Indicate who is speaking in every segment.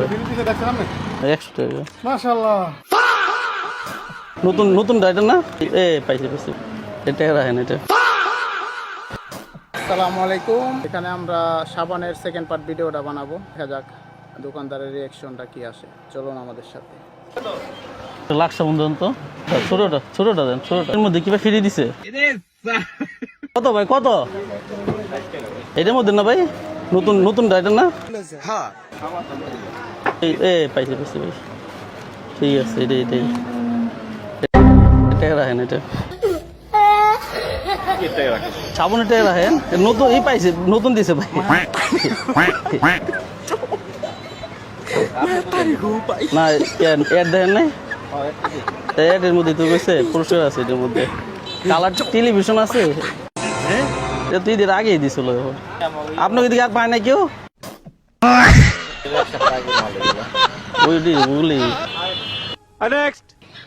Speaker 1: 100 টাকা
Speaker 2: মাশাআল্লাহ
Speaker 1: নতুন নতুন রাইটার না পাইছি এটা রাখেন এটা।
Speaker 2: আসসালামু আলাইকুম। এখানে আমরা সাবানের সেকেন্ড পার্ট ভিডিওটা বানাবো। দেখা যাক দোকানদারের রিঅ্যাকশনটা কি আসে। চলুন আমাদের সাথে।
Speaker 1: লাগছে বন্ধু তো ছোটটা দেন ছোটটা এর মধ্যে কিবা ফ্রি দিছে কত ভাই কত এটার মধ্যে না ভাই নতুন নতুন রাইটার না
Speaker 2: হ্যাঁ
Speaker 1: পাইছি ঠিক আছে এটাই এটা রাখেন এটা সাবনের টাকা রাখেন নতুন পাইছে নতুন দিছে ভাই না এর দেখেন নাই এর মধ্যে তো গেছে পুরস্কার আছে এটার মধ্যে কালার টেলিভিশন আছে এটা তো ঈদের আগেই দিছিল আপনাকে দিকে আর পায় না কেউ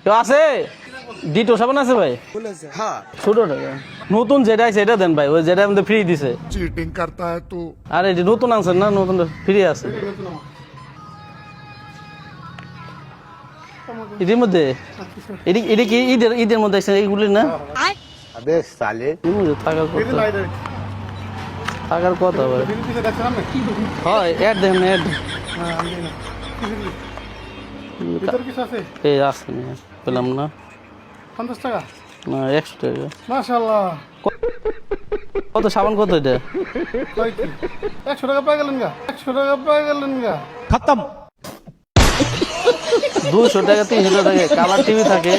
Speaker 1: কেউ আছে ডিটো সাবান আছে ভাই ছোট টাকা নতুন যেটা আছে এটা দেন ভাই ওই যেটা আমাদের ফ্রি দিছে
Speaker 3: चीटिंग करता है तू।
Speaker 1: আরে এটা নতুন আনছেন না নতুন ফ্রি আছে এটির মধ্যে এটা কি ঈদের মধ্যে আছে এইগুলি না
Speaker 4: अबे साले
Speaker 1: এর মধ্যে থাকার কথা ভাই হয় অ্যাড দেন অ্যাড এই আছে না পেলাম না
Speaker 2: 50 টাকা
Speaker 1: না 100 টাকা
Speaker 2: মাশাআল্লাহ
Speaker 1: কত সাবান কত এটা
Speaker 2: 100 টাকা পেয়ে গেলেন গা 100 টাকা পেয়ে গেলেন গা
Speaker 1: 200 টাকা 300 টাকা কালার টিভি থাকে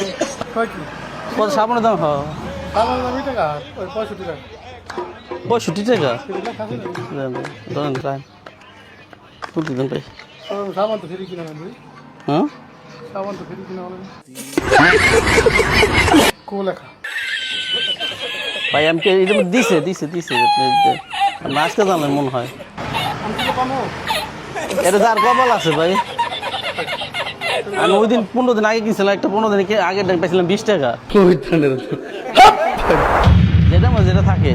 Speaker 2: কয় কি
Speaker 1: কত সাবানের দাম হয়
Speaker 2: সাবান দামি টাকা ওই 65 টাকা
Speaker 1: 65 টাকা ধরেন প্রায় প্রতিদিন পাই
Speaker 2: সাবান তো ফ্রি কিনা ভাই
Speaker 1: হ্যাঁ
Speaker 2: সাবান তো ফ্রি কিনা বলেন কো লেখা
Speaker 1: ভাই আমাকে এটা দিছে আজকে জানলেন মনে হয় এটা যার কপাল আছে ভাই আমি ওই দিন 15 দিন আগে কিনছিলাম একটা 15 দিন আগে পাইছিলাম 20 টাকা যেটা থাকে